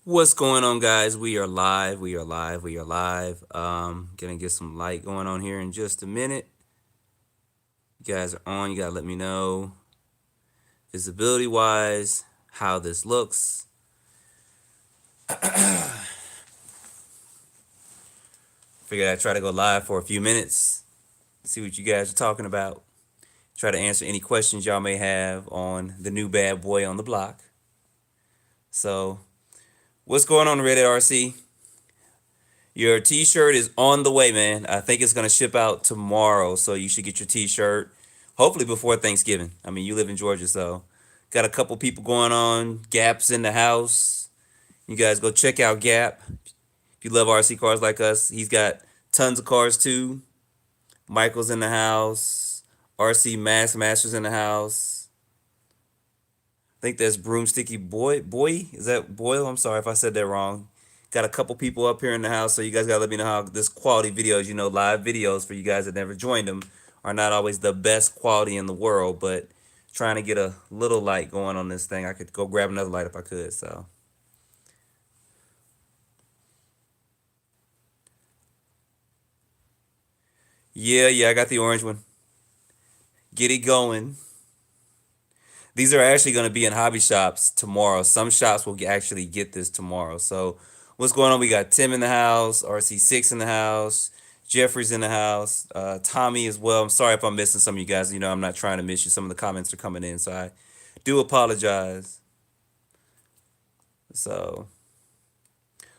What's going on, guys? We are live. We are live. We are live. Gonna get some light going on here in just a minute. You guys are on. You gotta let me know visibility wise how this looks. Figured I'd try to go live for a few minutes, see what you guys are talking about. Try to answer any questions y'all may have on the new bad boy on the block. So, what's going on, Reddit RC? Your t-shirt is on the way, man. I think it's gonna ship out tomorrow, so you should get your t-shirt hopefully before Thanksgiving. I mean, you live in Georgia, so got a couple people going on. Gap's in the house. You guys go check out Gap. If you love RC cars like us, he's got tons of cars too. Michael's in the house. RC Masters in the house. I think that's Broomsticky Boy. Is that Boyle? I'm sorry if I said that wrong. Got a couple people up here in the house, so you guys gotta let me know how this quality videos, live videos for you guys that never joined them, are not always the best quality in the world, but trying to get a little light going on this thing. I could go grab another light if I could, so. Yeah, I got the orange one. Get it going. These are actually going to be in hobby shops tomorrow. Some shops will actually get this tomorrow. So, what's going on? We got Tim in the house, RC6 in the house, Jeffrey's in the house, Tommy as well. I'm sorry if I'm missing some of you guys. I'm not trying to miss you. Some of the comments are coming in, so I do apologize. So,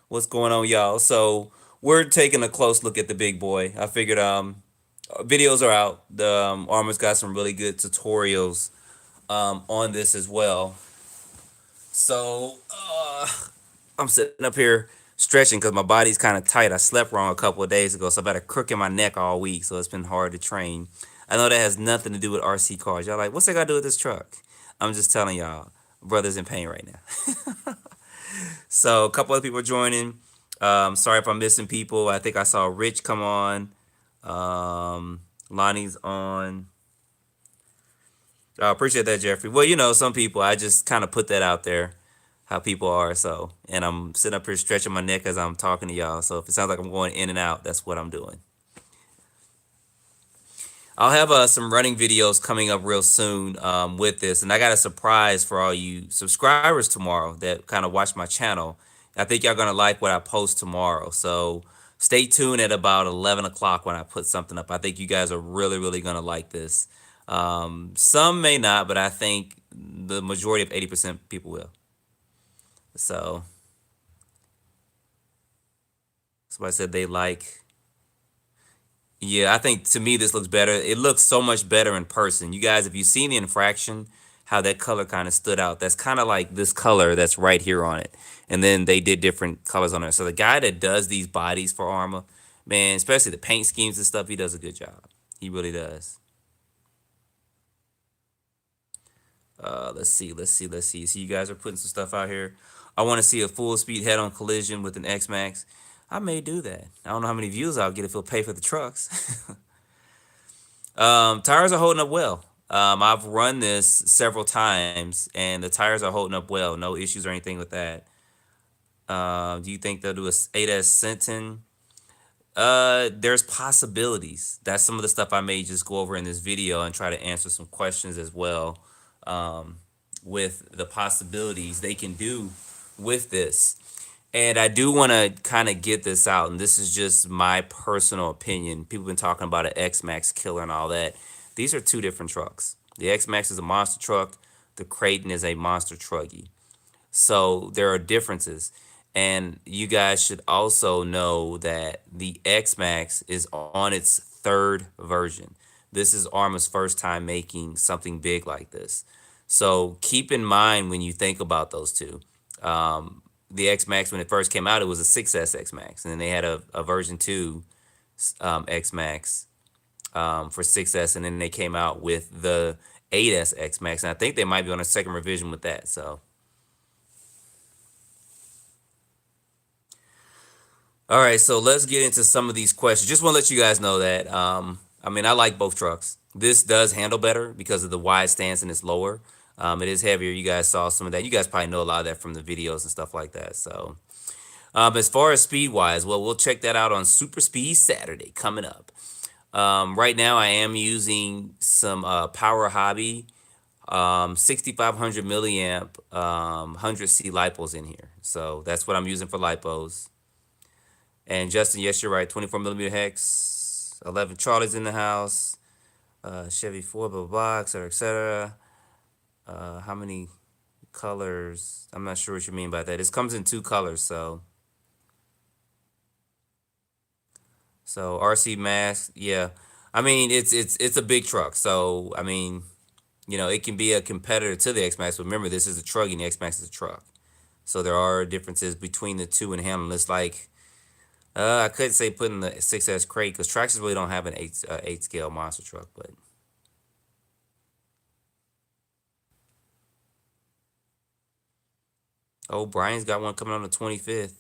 what's going on, y'all? So, we're taking a close look at the big boy. I figured videos are out. The Arrma's got some really good tutorials on this as well. So I'm sitting up here stretching because my body's kind of tight. I slept wrong a couple of days ago, so I've had a crook in my neck all week, so it's been hard to train. I know that has nothing to do with RC cars. Y'all like, what's that got to do with this truck? I'm just telling y'all, brother's in pain right now. So a couple other people are joining. Sorry if I'm missing people. I think I saw Rich come on. Lonnie's on. I appreciate that, Jeffrey. Well, some people, I just kind of put that out there, how people are. So, and I'm sitting up here stretching my neck as I'm talking to y'all. So if it sounds like I'm going in and out, that's what I'm doing. I'll have some running videos coming up real soon with this. And I got a surprise for all you subscribers tomorrow that kind of watch my channel. I think y'all going to like what I post tomorrow. So stay tuned at about 11 o'clock when I put something up. I think you guys are really, really going to like this. Some may not, but I think the majority of 80% people will. So somebody said they like. Yeah, I think to me this looks better. It looks so much better in person. You guys, if you've seen the infraction, how that color kind of stood out, that's kind of like this color that's right here on it. And then they did different colors on it. So the guy that does these bodies for Arrma, man, especially the paint schemes and stuff, he does a good job. He really does. Let's see. So you guys are putting some stuff out here. I want to see a full speed head on collision with an X Max. I may do that. I don't know how many views I'll get if it'll pay for the trucks. Tires are holding up well. I've run this several times, and the tires are holding up well. No issues or anything with that. Do you think they'll do a 8S Sentin? There's possibilities. That's some of the stuff I may just go over in this video and try to answer some questions as well, with the possibilities they can do with this. And I do want to kind of get this out, and this is just my personal opinion. People have been talking about an X-Max killer and all that. These are two different trucks. The X-Max is a monster truck. The Kraton is a monster trucky. So there are differences. And you guys should also know that the X-Max is on its third version. This is Arrma's first time making something big like this. So keep in mind when you think about those two. The X Max, when it first came out, it was a 6S X Max. And then they had a version 2 X Max for 6S. And then they came out with the 8S X Max. And I think they might be on a second revision with that. So, all right. So let's get into some of these questions. Just want to let you guys know that, I like both trucks. This does handle better because of the wide stance and it's lower. It is heavier. You guys saw some of that. You guys probably know a lot of that from the videos and stuff like that. So, as far as speed wise, well, we'll check that out on Super Speed Saturday coming up. Right now, I am using some Power Hobby 6500 milliamp 100C lipos in here. So that's what I'm using for lipos. And Justin, yes, you're right. 24 millimeter hex, 11 Charlie's in the house, Chevy 4, blah, blah, blah, et cetera, et cetera. How many colors? I'm not sure what you mean by that. It comes in two colors, so RC mask, yeah. I mean, it's a big truck, so I mean, it can be a competitor to the X Max. But remember, this is a truck, and the X Max is a truck, so there are differences between the two in handling. It's like I could say putting the 6S crate because Traxxas really don't have an eight scale monster truck, but oh, Brian's got one coming on the 25th.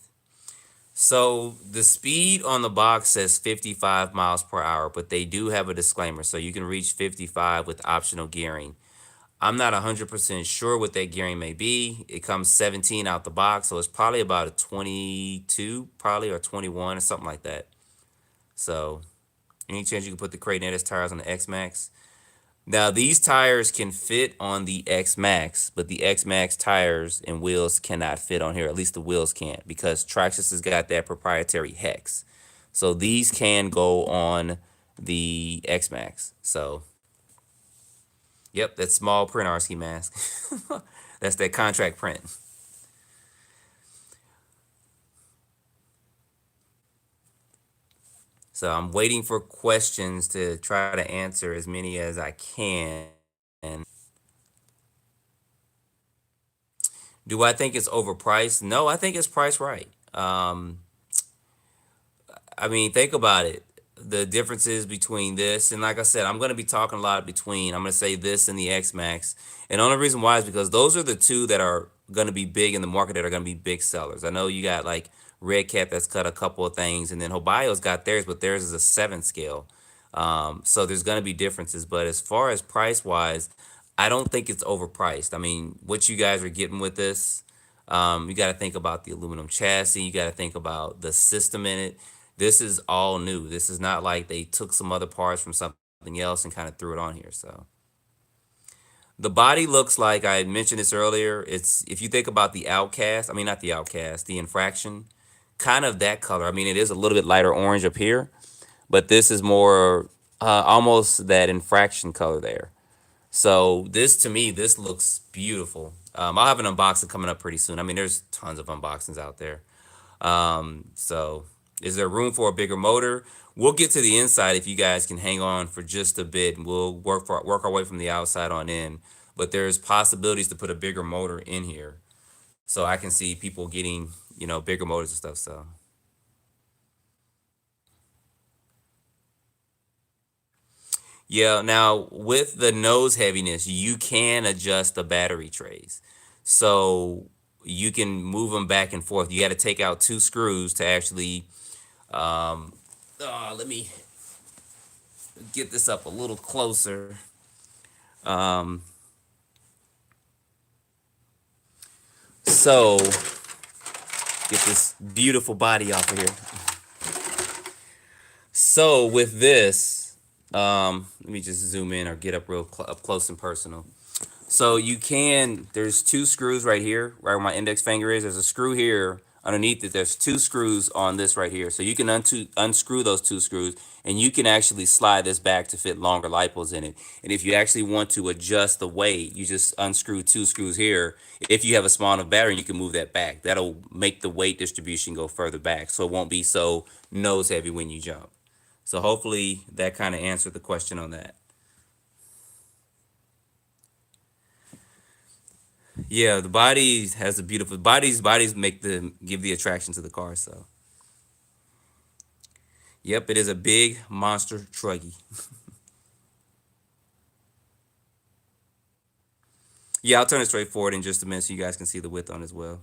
So the speed on the box says 55 miles per hour, but they do have a disclaimer. So you can reach 55 with optional gearing. I'm not 100% sure what that gearing may be. It comes 17 out the box, so it's probably about a 22, probably, or 21 or something like that. So any chance you can put the Kraton NS tires on the X Max? Now these tires can fit on the X Max, but the X Max tires and wheels cannot fit on here. At least the wheels can't because Traxxas has got that proprietary hex. So these can go on the X Max. So, yep, that's small print RC mask. That's that contract print. So I'm waiting for questions to try to answer as many as I can. Do I think it's overpriced? No, I think it's priced right. I mean, think about it. The differences between this and, like I said, I'm going to be talking a lot between. I'm going to say this and the X Max, and the only reason why is because those are the two that are going to be big in the market that are going to be big sellers. I know you got like Red Cat that's cut a couple of things, and then Hobayo's got theirs, but theirs is a 7 scale. So there's going to be differences. But as far as price wise, I don't think it's overpriced. I mean, what you guys are getting with this, you got to think about the aluminum chassis. You got to think about the system in it. This is all new. This is not like they took some other parts from something else and kind of threw it on here. So the body looks like I mentioned this earlier. It's if you think about the Outcast, I mean not the Outcast, the Infraction, kind of that color. I mean it is a little bit lighter orange up here, but this is more almost that Infraction color there. So this to me, this looks beautiful. I'll have an unboxing coming up pretty soon. I mean, there's tons of unboxings out there. So is there room for a bigger motor? We'll get to the inside if you guys can hang on for just a bit, and we'll work our way from the outside on in. But there's possibilities to put a bigger motor in here, so I can see people getting bigger motors and stuff. So yeah, now with the nose heaviness, you can adjust the battery trays, so you can move them back and forth. You got to take out two screws to actually. Let me get this up a little closer. Um, so get this beautiful body off of here. So with this, let me just zoom in or get up real up close and personal. So there's two screws right here, right where my index finger is. There's a screw here. Underneath it, there's two screws on this right here. So you can unscrew those two screws, and you can actually slide this back to fit longer lipos in it. And if you actually want to adjust the weight, you just unscrew two screws here. If you have a small enough battery, you can move that back. That'll make the weight distribution go further back, so it won't be so nose heavy when you jump. So hopefully that kind of answered the question on that. Yeah, the body has a beautiful bodies give the attraction to the car. So yep, it is a big monster truggy. Yeah, I'll turn it straight forward in just a minute so you guys can see the width on as well.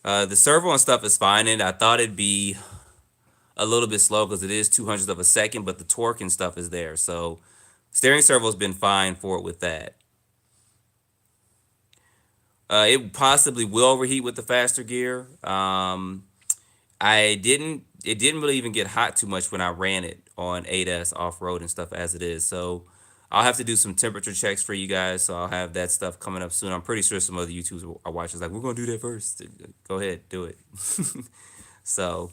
The servo and stuff is fine, and I thought it'd be a little bit slow because it is 200ths of a second, but the torque and stuff is there. So steering servo's been fine for it with that. It possibly will overheat with the faster gear. I didn't. It didn't really even get hot too much when I ran it on 8S off road and stuff as it is. So I'll have to do some temperature checks for you guys. So I'll have that stuff coming up soon. I'm pretty sure some other YouTubers are watching. Like, we're gonna do that first. Go ahead, do it. So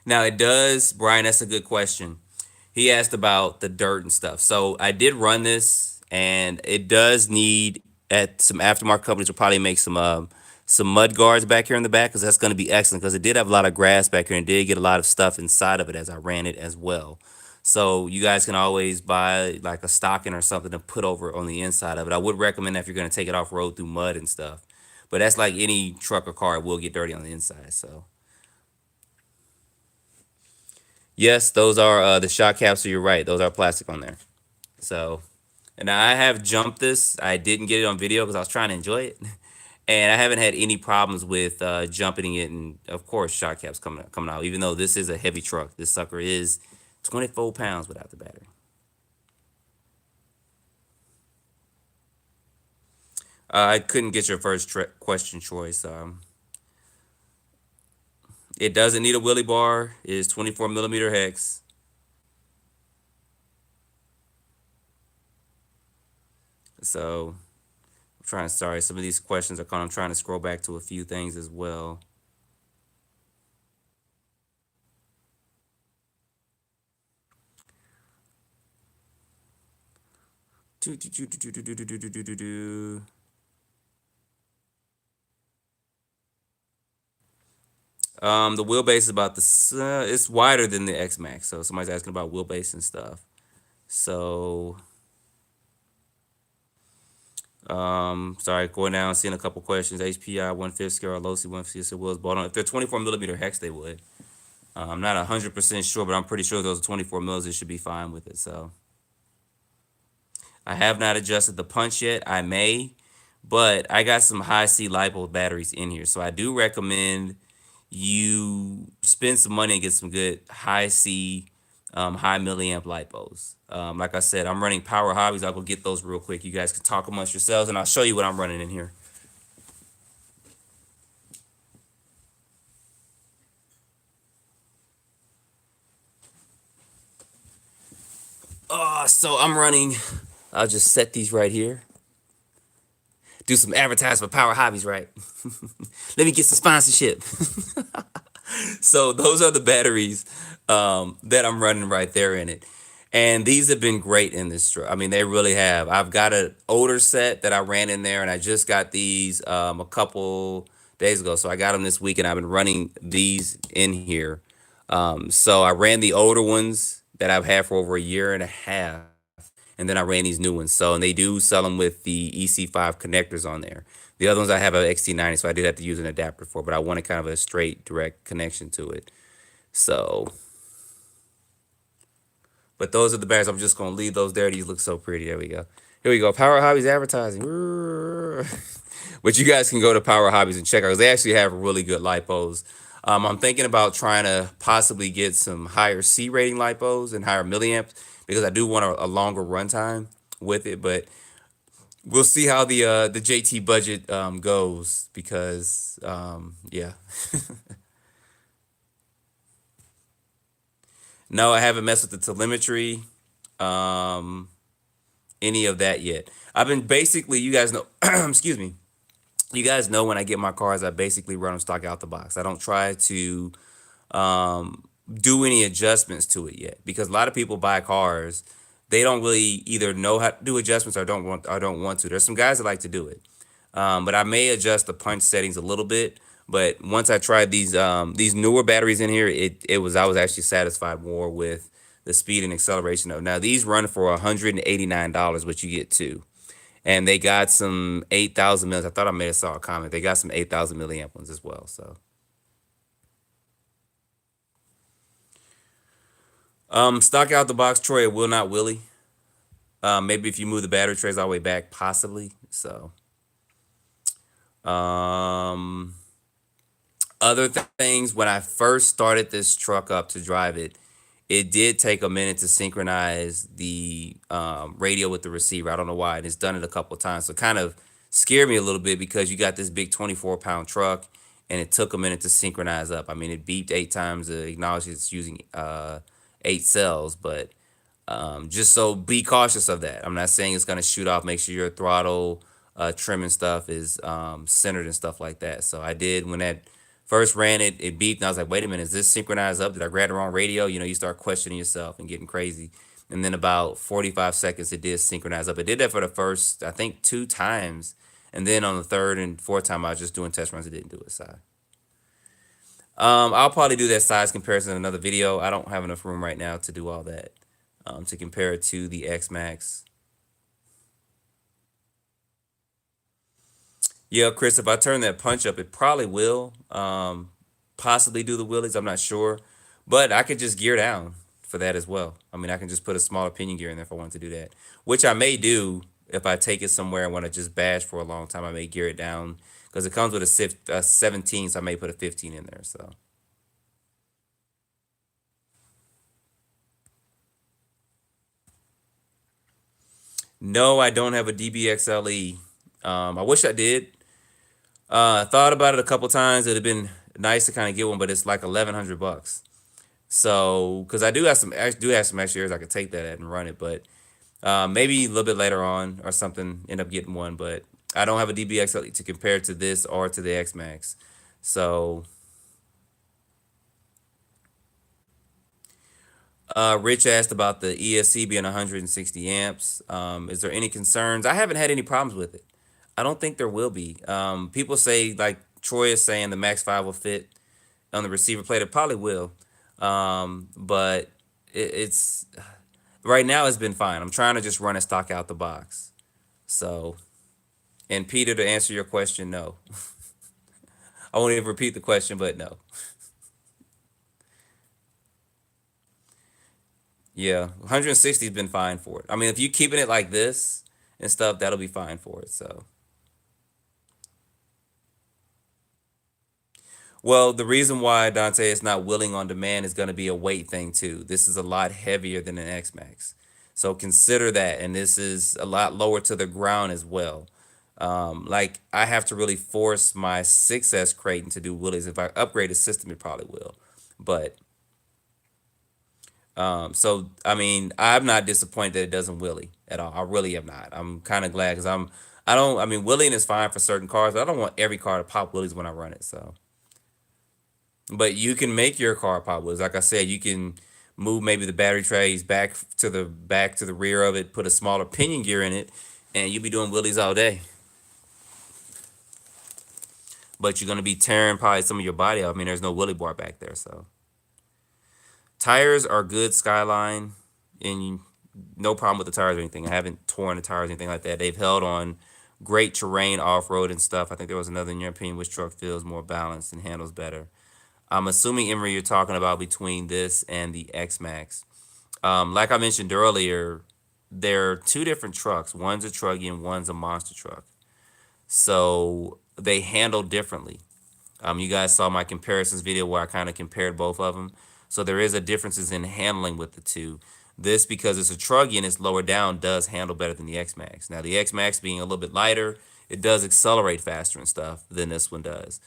now it does, Brian. That's a good question. He asked about the dirt and stuff. So I did run this, and it does need at some aftermarket companies will probably make some mud guards back here in the back because that's going to be excellent because it did have a lot of grass back here and did get a lot of stuff inside of it as I ran it as well. So you guys can always buy like a stocking or something to put over on the inside of it. I would recommend that if you're going to take it off road through mud and stuff. But that's like any truck or car, it will get dirty on the inside. So yes, those are the shock caps. So you're right; those are plastic on there. So, and I have jumped this. I didn't get it on video because I was trying to enjoy it, and I haven't had any problems with jumping it. And of course, shock caps coming out. Even though this is a heavy truck, this sucker is 24 pounds without the battery. I couldn't get your first question choice. It doesn't need a wheelie bar. It is 24 millimeter hex. So I'm trying. Sorry, some of these questions are coming. I'm trying to scroll back to a few things as well. Do, do, do, do, do, do, do, do, do, do, do. The wheelbase is about it's wider than the X Max. So somebody's asking about wheelbase and stuff. So, sorry, going down, seeing a couple questions. HPI 1/5 scale or low C 1/5 wheels bought on. If they're 24 millimeter hex, they would. I'm not 100% sure, but I'm pretty sure those are 24 mils. It should be fine with it. So I have not adjusted the punch yet. I may, but I got some high C LiPo batteries in here, so I do recommend you spend some money and get some good high C, high milliamp lipos. Like I said, I'm running Power Hobbies. I'll go get those real quick. You guys can talk amongst yourselves, and I'll show you what I'm running in here. So I'm running. I'll just set these right here. Do some advertising for Power Hobbies, right? Let me get some sponsorship. So those are the batteries that I'm running right there in it. And these have been great in this truck. I mean, they really have. I've got an older set that I ran in there, and I just got these a couple days ago. So I got them this week, and I've been running these in here. So I ran the older ones that I've had for over a year and a half, and then I ran these new ones. So, and they do sell them with the EC5 connectors on there. The other ones I have a XT90, so I did have to use an adapter for, but I wanted kind of a straight, direct connection to it. So, but those are the batteries. I'm just gonna leave those there. These look so pretty. There we go. Here we go. Power Hobbies advertising. But you guys can go to Power Hobbies and check out because they actually have really good lipos. I'm thinking about trying to possibly get some higher C rating lipos and higher milliamps because I do want a longer runtime with it. But we'll see how the Jaytee budget goes because yeah. No, I haven't messed with the telemetry, um, any of that yet. I've been basically, you guys know, excuse me, you guys know when I get my cars, I basically run them stock out the box. I don't try to do any adjustments to it yet because a lot of people buy cars, they don't really either know how to do adjustments or don't want to. There's some guys that like to do it. But I may adjust the punch settings a little bit. But once I tried these newer batteries in here, it was I was actually satisfied more with the speed and acceleration of. Now these run for $189, which you get two, and they got some 8,000 mils. I thought I may have saw a comment. They got some 8,000 milliamp ones as well. So stock out the box, Troy. It will not Willie. Maybe if you move the battery trays all the way back, possibly. So other things when I first started this truck up to drive it, it did take a minute to synchronize the radio with the receiver. I don't know why, and it's done it a couple of times. So it kind of scared me a little bit because you got this big 24-pound truck, and it took a minute to synchronize up. I mean, it beeped 8 times to acknowledge it's using 8 cells, but just so be cautious of that. I'm not saying it's gonna shoot off. Make sure your throttle trim and stuff is centered and stuff like that. So I did when that first ran it, it beeped, and I was like, wait a minute, is this synchronized up? Did I grab the wrong radio? You know, you start questioning yourself and getting crazy. And then about 45 seconds, it did synchronize up. It did that for the first, I think, 2 times. And then on the third and fourth time, I was just doing test runs. It didn't do it. So I'll probably do that size comparison in another video. I don't have enough room right now to do all that to compare it to the X Max. Yeah, Chris, if I turn that punch up, it probably will possibly do the wheelies. I'm not sure. But I could just gear down for that as well. I mean, I can just put a smaller pinion gear in there if I want to do that, which I may do if I take it somewhere and want to just bash for a long time. I may gear it down because it comes with a 17, so I may put a 15 in there. So, no, I don't have a DBXLE. I wish I did. I thought about it a couple times. It'd have been nice to kind of get one, but it's like 1,100 bucks. So, because I do have some extra years I could take that at and run it, but maybe a little bit later on or something, end up getting one. But I don't have a DBX to compare to this or to the X Max. So, Rich asked about the ESC being 160 amps. Is there any concerns? I haven't had any problems with it. I don't think there will be. People say, like Troy is saying, the Max 5 will fit on the receiver plate. It probably will. But it's right now it's been fine. I'm trying to just run a stock out the box. So, and Peter, to answer your question, no. I won't even repeat the question, but no. Yeah, 160 has been fine for it. I mean, if you keeping it like this and stuff, that'll be fine for it. So, well, the reason why Dante is not willing on demand is going to be a weight thing too. This is a lot heavier than an X Max, so consider that. And this is a lot lower to the ground as well. Like I have to really force my 6S Kraton to do wheelies. If I upgrade the system, it probably will. But so I mean, I'm not disappointed that it doesn't wheelie at all. I really am not. I'm kind of glad because I don't. I mean, wheeling is fine for certain cars, but I don't want every car to pop wheelies when I run it. So. But you can make your car pop wheels. Like I said, you can move maybe the battery trays back to the rear of it, put a smaller pinion gear in it, and you'll be doing wheelies all day. But you're gonna be tearing probably some of your body out. I mean, there's no wheelie bar back there, so tires are good Skyline, and no problem with the tires or anything. I haven't torn the tires or anything like that. They've held on great terrain, off road and stuff. I think there was another in your opinion, which truck feels more balanced and handles better. I'm assuming, Emery, you're talking about between this and the X Max. Like I mentioned earlier, they're two different trucks. One's a truggy and one's a monster truck. So they handle differently. You guys saw my comparisons video where I kind of compared both of them. So there is a differences in handling with the two. This, because it's a truggy and it's lower down, does handle better than the X Max. Now the X Max being a little bit lighter, it does accelerate faster and stuff than this one does.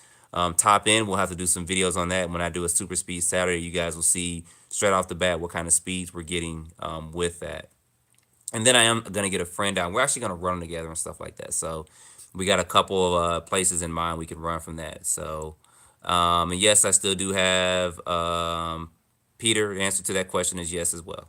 Top end, we'll have to do some videos on that. When I do a super speed Saturday, you guys will see straight off the bat what kind of speeds we're getting with that. And then I am going to get a friend down. We're actually going to run together and stuff like that. So we got a couple of places in mind we can run from that. So, and yes, I still do have Peter. The answer to that question is yes as well.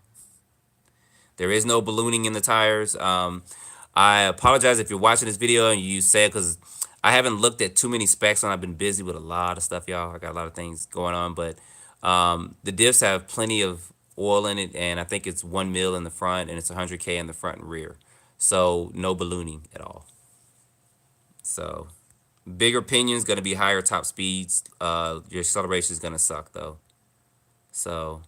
There is no ballooning in the tires. I apologize if you're watching this video and you say, because I haven't looked at too many specs on. I've been busy with a lot of stuff, y'all. I got a lot of things going on, but the diffs have plenty of oil in it, and I think it's 1 mil in the front, and it's 100K in the front and rear. So no ballooning at all. So bigger pinions, gonna be higher top speeds. Your acceleration is gonna suck though. So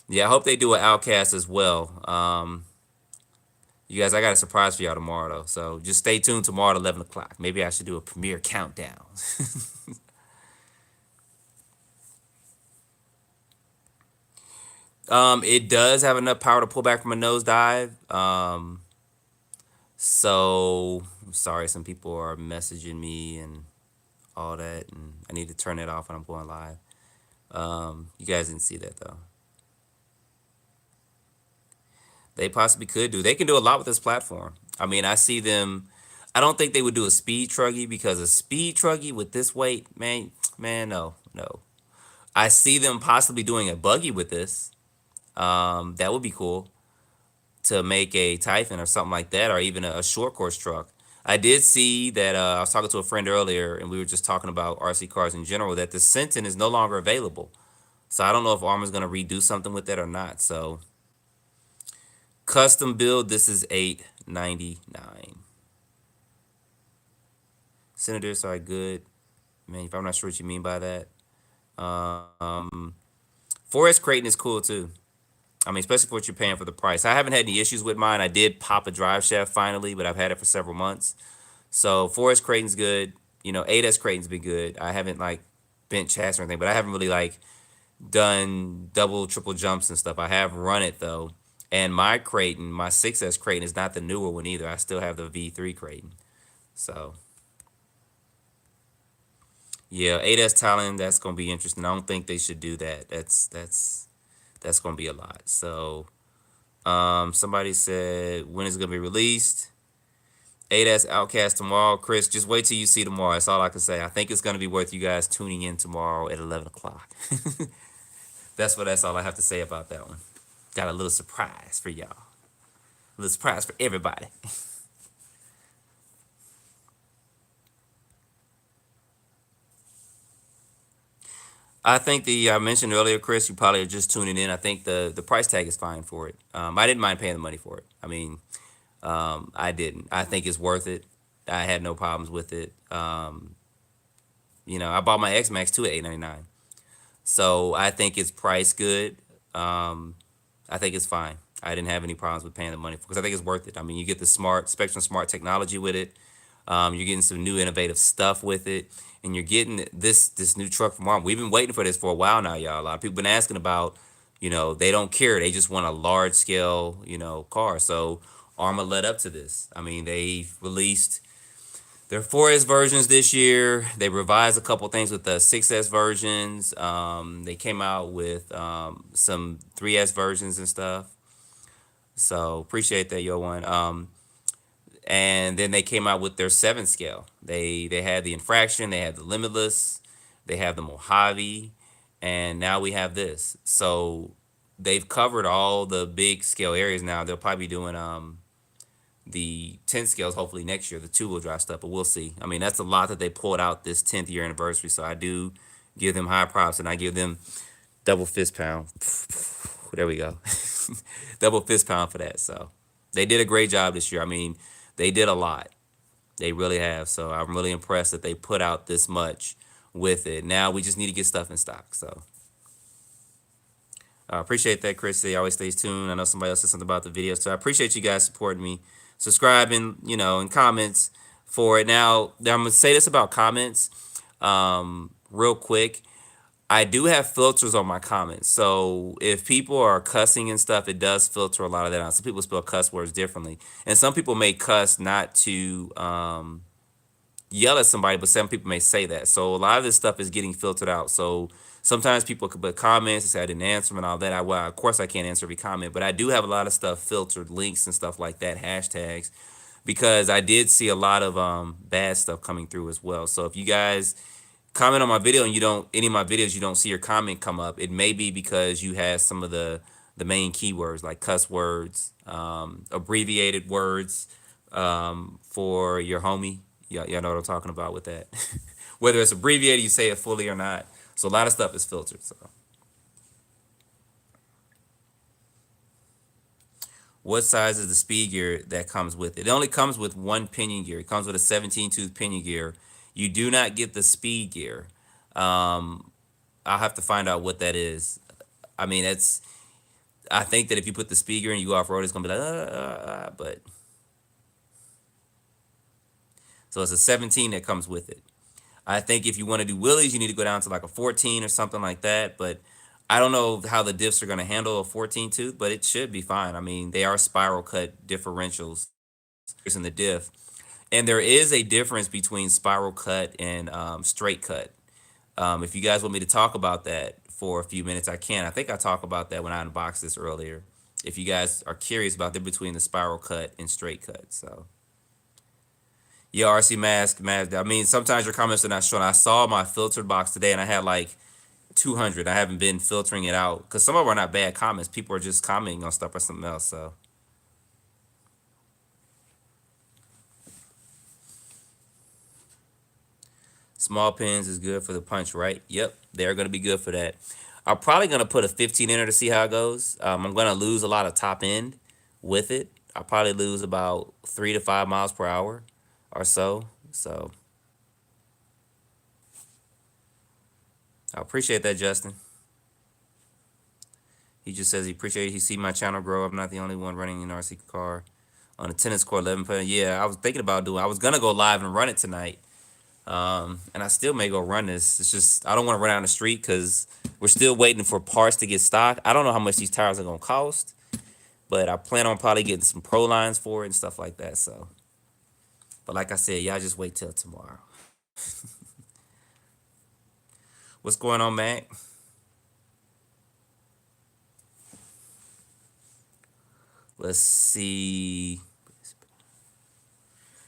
yeah, I hope they do an Outcast as well. You guys, I got a surprise for y'all tomorrow though. So just stay tuned tomorrow at 11 o'clock. Maybe I should do a premiere countdown. It does have enough power to pull back from a nosedive. So sorry, some people are messaging me and all that, and I need to turn it off when I'm going live. You guys didn't see that though. They possibly could do. They can do a lot with this platform. I mean, I see them. I don't think they would do a speed truggy because a speed truggy with this weight, man, no, no. I see them possibly doing a buggy with this. That would be cool to make a Typhon or something like that, or even a short course truck. I did see that I was talking to a friend earlier, and we were just talking about RC cars in general. That the Sentin is no longer available, so I don't know if Arrma's going to redo something with that or not. So custom build, this is $899. Senator, sorry, good man. If I'm not sure what you mean by that. Um, Forest Kraton is cool too. I mean, especially for what you're paying for the price. I haven't had any issues with mine. I did pop a drive shaft finally, but I've had it for several months. So Forest Kraton's good. 8S Kraton's been good. I haven't like bent chassis or anything, but I haven't really like done double, triple jumps and stuff. I have run it though. And my Kraton, my 6S Kraton is not the newer one either. I still have the V3 Kraton. So yeah, 8S Talon, that's gonna be interesting. I don't think they should do that. That's gonna be a lot. So somebody said when is it gonna be released? 8S Outcast tomorrow. Chris, just wait till you see tomorrow. That's all I can say. I think it's gonna be worth you guys tuning in tomorrow at 11 o'clock. That's all I have to say about that one. Got a little surprise for y'all. A little surprise for everybody. I think I mentioned earlier, Chris, you probably are just tuning in. I think the price tag is fine for it. I didn't mind paying the money for it. I mean, I didn't. I think it's worth it. I had no problems with it. I bought my X Max too at $899. So I think it's priced good. I think it's fine. I didn't have any problems with paying the money because I think it's worth it. I mean, you get the Spectrum Smart technology with it. You're getting some new innovative stuff with it, and you're getting this new truck from Arm. We've been waiting for this for a while now, y'all. A lot of people been asking about. They don't care. They just want a large scale, car. So Arma led up to this. I mean, they released their 4S versions this year. They revised a couple things with the 6S versions. They came out with some 3S versions and stuff. So appreciate that, yo one. And then they came out with their 7 scale. They had the Infraction, they had the Limitless, they have the Mojave, and now we have this. So they've covered all the big scale areas now. They'll probably be doing the 10 scales hopefully next year, the 2-wheel drive stuff, but we'll see. I mean, that's a lot that they pulled out this 10th year anniversary, so I do give them high props, and I give them double fist pound. There we go. Double fist pound for that. So they did a great job this year. I mean, they did a lot. They really have. So I'm really impressed that they put out this much with it. Now we just need to get stuff in stock. So I appreciate that, Chris. He always stays tuned. I know somebody else said something about the video. So I appreciate you guys supporting me, subscribing, and comments for it. Now, I'm going to say this about comments real quick. I do have filters on my comments. So if people are cussing and stuff, it does filter a lot of that out. Some people spell cuss words differently. And some people may cuss not to yell at somebody, but some people may say that. So a lot of this stuff is getting filtered out. So sometimes people could put comments and say I didn't answer them and all that. Well, of course I can't answer every comment, but I do have a lot of stuff filtered, links and stuff like that, hashtags, because I did see a lot of bad stuff coming through as well. So if you guys comment on my video and any of my videos you don't see your comment come up, it may be because you have some of the main keywords like cuss words, abbreviated words for your homie. Y'all know what I'm talking about with that. Whether it's abbreviated, you say it fully or not. So a lot of stuff is filtered. So what size is the speed gear that comes with it? It only comes with one pinion gear. It comes with a 17-tooth pinion gear. You do not get the speed gear. I'll have to find out what that is. I mean, I think that if you put the speed gear and you go off road, it's gonna be like, but so it's a 17 that comes with it. I think if you want to do wheelies, you need to go down to like a 14 or something like that. But I don't know how the diffs are going to handle a 14 tooth, but it should be fine. I mean, they are spiral cut differentials in the diff. And there is a difference between spiral cut and straight cut. If you guys want me to talk about that for a few minutes, I can. I think I talked about that when I unboxed this earlier. If you guys are curious about the between the spiral cut and straight cut. So, yeah, RC mask. I mean, sometimes your comments are not showing. I saw my filtered box today and I had like 200. I haven't been filtering it out because some of them are not bad comments. People are just commenting on stuff or something else. So, small pins is good for the punch, right? Yep, they're going to be good for that. I'm probably going to put a 15 in there to see how it goes. I'm going to lose a lot of top end with it. I'll probably lose about 3 to 5 miles per hour or so. So I appreciate that, Justin. He just says he appreciates he see my channel grow. I'm not the only one running an RC car on a tennis court 11 player. Yeah, I was thinking about doing. I was gonna go live and run it tonight. And I still may go run this. It's just I don't want to run out on the street because we're still waiting for parts to get stocked. I don't know how much these tires are gonna cost, but I plan on probably getting some pro lines for it and stuff like that. So, but like I said, y'all just wait till tomorrow. What's going on, Mac? Let's see.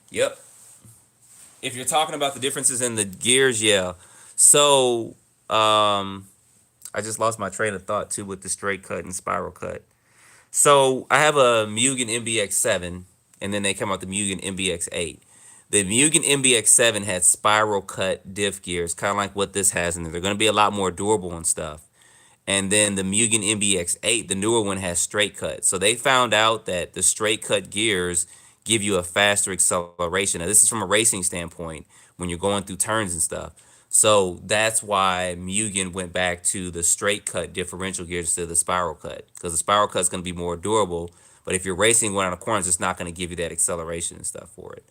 Yep. If you're talking about the differences in the gears, yeah. So, I just lost my train of thought too with the straight cut and spiral cut. So I have a Mugen MBX7, and then they come out the Mugen MBX8. The Mugen MBX7 had spiral cut diff gears, kind of like what this has in there. They're going to be a lot more durable and stuff. And then the Mugen MBX8, the newer one, has straight cut. So they found out that the straight cut gears give you a faster acceleration. Now, this is from a racing standpoint when you're going through turns and stuff. So that's why Mugen went back to the straight cut differential gears instead of the spiral cut, because the spiral cut is going to be more durable. But if you're racing one out of corners, it's not going to give you that acceleration and stuff for it.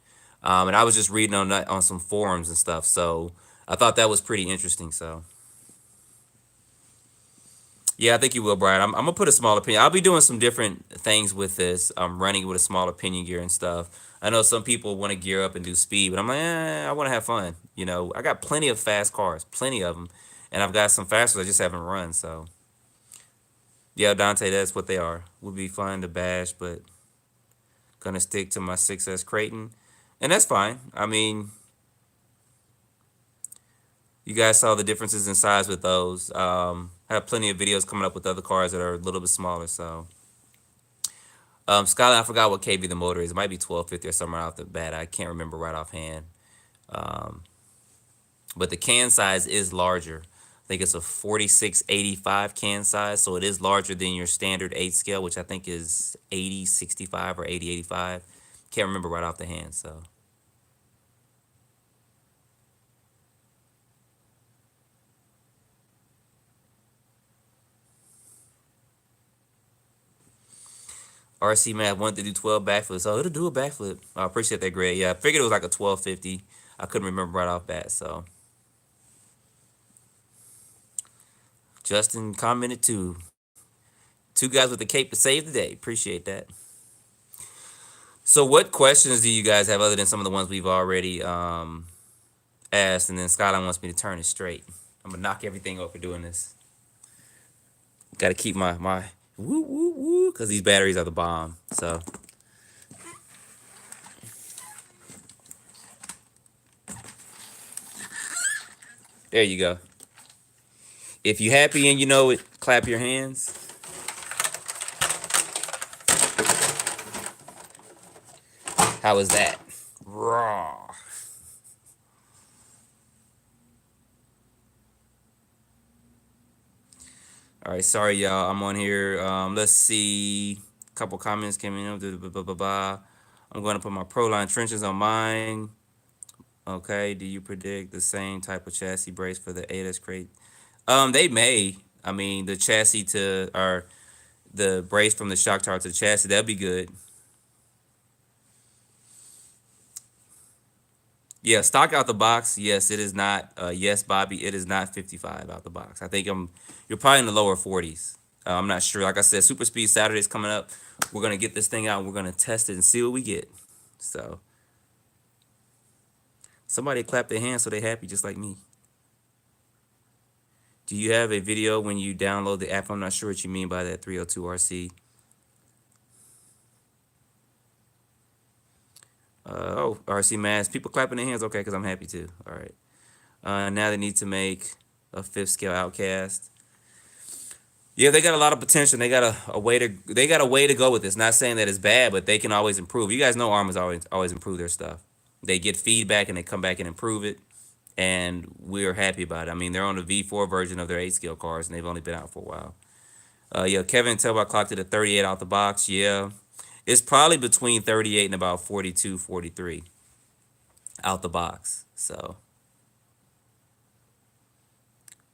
And I was just reading on that on some forums and stuff, so I thought that was pretty interesting. So yeah, I think you will, Brian. I'm gonna put a smaller pinion. I'll be doing some different things with this. I'm running with a smaller pinion gear and stuff. I know some people want to gear up and do speed, but I'm like, I want to have fun. You know, I got plenty of fast cars, plenty of them, and I've got some fast ones I just haven't run. So yeah, Dante, that's what they are. Would be fun to bash, but gonna stick to my 6S Kraton, and that's fine. I mean, you guys saw the differences in size with those. I have plenty of videos coming up with other cars that are a little bit smaller. So, Skyline, I forgot what KV the motor is. It might be 1250 or somewhere off the bat. I can't remember right offhand. Um, but the can size is larger. I think it's a 4685 can size, so it is larger than your standard 8 scale, which I think is 8065 or 8085. Can't remember right off the hand. So. RC Math wanted to do 12 backflips, so it'll do a backflip. I appreciate that, Greg. Yeah, I figured it was like a 1250. I couldn't remember right off bat, so. Justin commented too. Two guys with a cape to save the day. Appreciate that. So what questions do you guys have other than some of the ones we've already asked? And then Skyline wants me to turn it straight. I'm going to knock everything over doing this. Got to keep my woo, woo, woo, because these batteries are the bomb. So. There you go. If you're happy and you know it, clap your hands. How was that? Raw. All right, sorry y'all. I'm on here. Let's see. A couple comments came in. Blah, blah, blah, blah. I'm going to put my Proline trenches on mine. Okay. Do you predict the same type of chassis brace for the 8S crate? They may. I mean, the chassis to or the brace from the shock tower to the chassis, that'd be good. Yeah, stock out the box. Yes, it is not. Yes, Bobby, it is not 55 out the box. I think you're probably in the lower 40s. I'm not sure. Like I said, Super Speed Saturday's coming up. We're gonna get this thing out. And we're gonna test it and see what we get. So somebody clap their hands so they happy, just like me. Do you have a video when you download the app? I'm not sure what you mean by that. 302 RC. Oh, RC Mass. People clapping their hands. Okay, because I'm happy too. All right. Now they need to make a fifth scale outcast. Yeah, they got a lot of potential. They got a way to go with this. Not saying that it's bad, but they can always improve. You guys know Arma's always improve their stuff. They get feedback and they come back and improve it, and we're happy about it. I mean, they're on the V4 version of their 8 scale cars, and they've only been out for a while. Yeah, Kevin Telbot clocked it at 38 out the box. Yeah, it's probably between 38 and about 42, 43 out the box. So,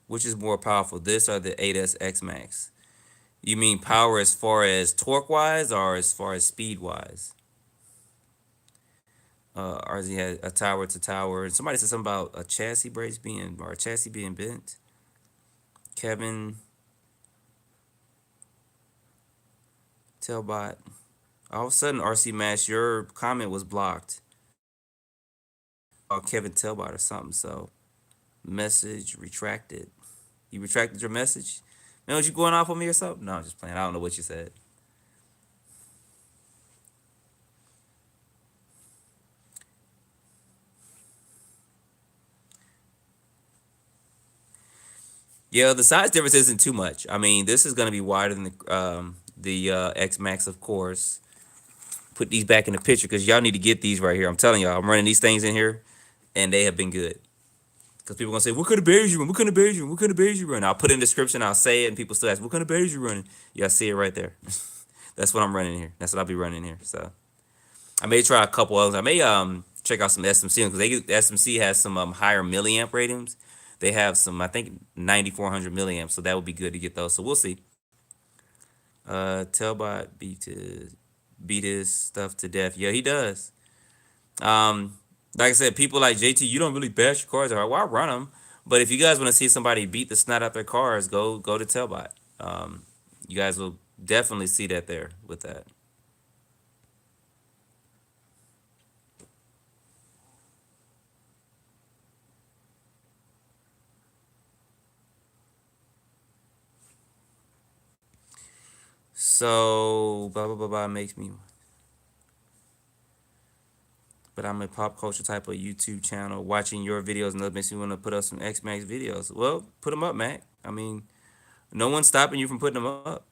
which is more powerful, this or the 8S X Max? You mean power as far as torque wise or as far as speed wise? RZ had a tower to tower. And somebody said something about a chassis brace being or a chassis being bent. Kevin Telbot. All of a sudden, RC Mash, your comment was blocked. Kevin Telbot or something. So message retracted. You retracted your message? Man, was you going off on me or something? No, I'm just playing. I don't know what you said. Yeah, the size difference isn't too much. I mean, this is going to be wider than the X Max, of course. Put these back in the picture because y'all need to get these right here. I'm telling y'all, I'm running these things in here, and they have been good. Because people are gonna say, "What kind of berries you run? What kind of berries you run? What kind of berries you run?" I'll put it in the description. I'll say it, and people still ask, "What kind of berries you running?" Y'all see it right there. That's what I'm running here. That's what I'll be running here. So I may try a couple others. I may check out some SMC because SMC has some higher milliamp ratings. They have some, I think, 9400 milliamps, so that would be good to get those. So we'll see. Telbot beat his stuff to death. Yeah, he does. Like I said, people like Jaytee, you don't really bash your cars. Well, I run them, but if you guys want to see somebody beat the snot out their cars, go to Telbot. You guys will definitely see that there with that. So blah blah blah blah makes me. But I'm a pop culture type of YouTube channel. Watching your videos and that makes me want to put up some X Max videos. Well, put them up, Mac. I mean, no one's stopping you from putting them up.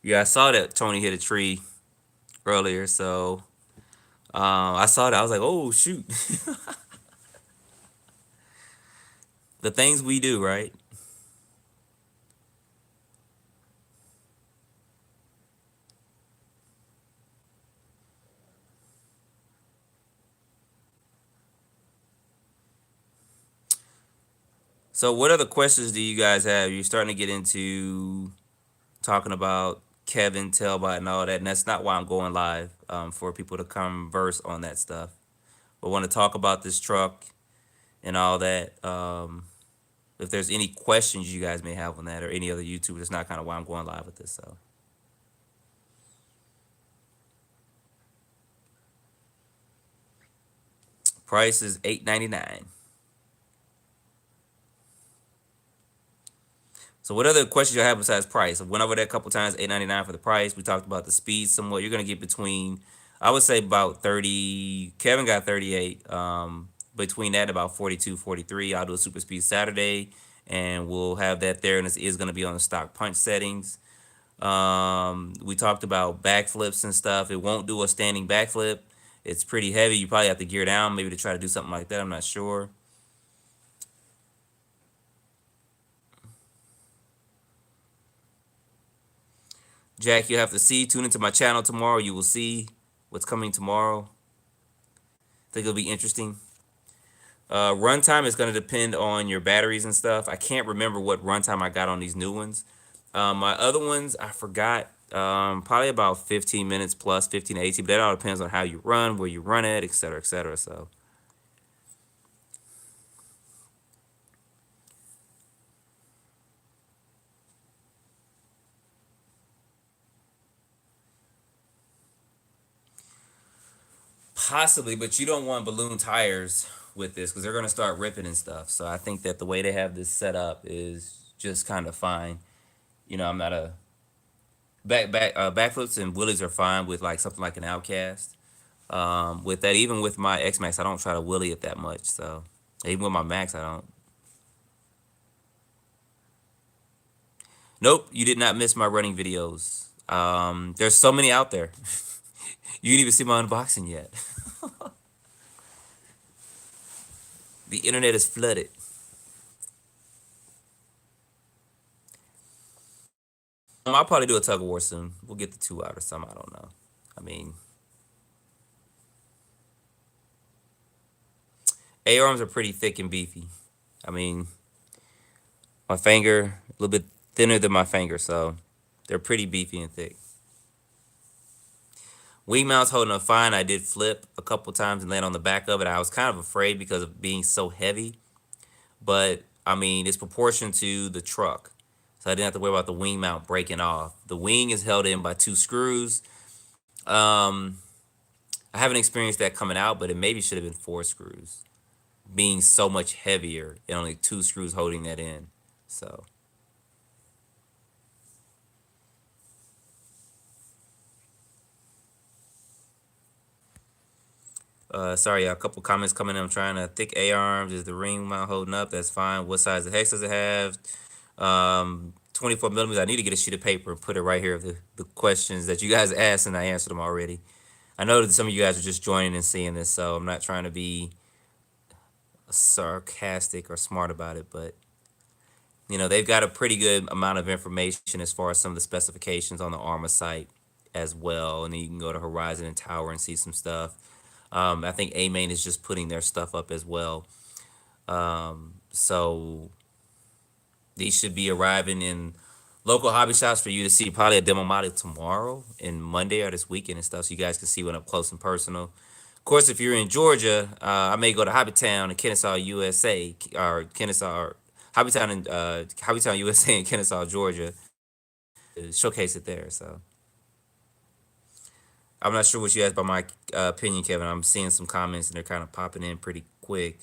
Yeah, I saw that Tony hit a tree earlier, so I saw that. I was like, oh shoot, the things we do, right? So, what other questions do you guys have? You're starting to get into talking about Kevin Telbot and all that, and that's not why I'm going live. For people to converse on that stuff, but want to talk about this truck and all that. If there's any questions you guys may have on that or any other YouTuber, that's not kind of why I'm going live with this. So, price is $8.99. So what other questions you have besides price? I went over that a couple times. $8.99 for the price. We talked about the speed somewhat. You're gonna get between, I would say about 30. Kevin got 38. Between that about 42, 43. I'll do a super speed Saturday, and we'll have that there, and it is gonna be on the stock punch settings. We talked about backflips and stuff. It won't do a standing backflip. It's pretty heavy. You probably have to gear down maybe to try to do something like that. I'm not sure. Jack, you have to see. Tune into my channel tomorrow. You will see what's coming tomorrow. I think it'll be interesting. Runtime is going to depend on your batteries and stuff. I can't remember what runtime I got on these new ones. My other ones, I forgot. Probably about 15 minutes plus, 15 to 18. But that all depends on how you run, where you run it, et cetera, et cetera. So possibly, but you don't want balloon tires with this because they're going to start ripping and stuff. So I think that the way they have this set up is just kind of fine. I'm not a backflips and wheelies are fine with like something like an Outcast. With that, even with my X Max, I don't try to wheelie it that much. So even with my Max, I don't. Nope, you did not miss my running videos. There's so many out there. You didn't even see my unboxing yet. The internet is flooded. I'll probably do a tug of war soon. We'll get the two out or something. I don't know. I mean, A arms are pretty thick and beefy. I mean, my finger a little bit thinner than my finger, so they're pretty beefy and thick. Wing mount's holding up fine. I did flip a couple times and land on the back of it. I was kind of afraid because of being so heavy, but I mean, it's proportioned to the truck. So I didn't have to worry about the wing mount breaking off. The wing is held in by two screws. Um, I haven't experienced that coming out, but it maybe should have been four screws, being so much heavier and only two screws holding that in. So, sorry, a couple comments coming in. I'm trying to thick A arms. Is the ring mount holding up? That's fine. What size of hex does it have? 24 millimeters. I need to get a sheet of paper and put it right here of the questions that you guys asked, and I answered them already. I know that some of you guys are just joining and seeing this, so I'm not trying to be sarcastic or smart about it, but they've got a pretty good amount of information as far as some of the specifications on the Arrma site as well. And then you can go to Horizon and Tower and see some stuff. I think A Main is just putting their stuff up as well. So these should be arriving in local hobby shops for you to see probably a demo model tomorrow and Monday or this weekend and stuff, so you guys can see one up close and personal. Of course, if you're in Georgia, I may go to Hobbytown in Kennesaw, USA, or Kennesaw, or Hobbytown, USA in Kennesaw, Georgia, to showcase it there. So I'm not sure what you asked about my opinion, Kevin. I'm seeing some comments and they're kind of popping in pretty quick.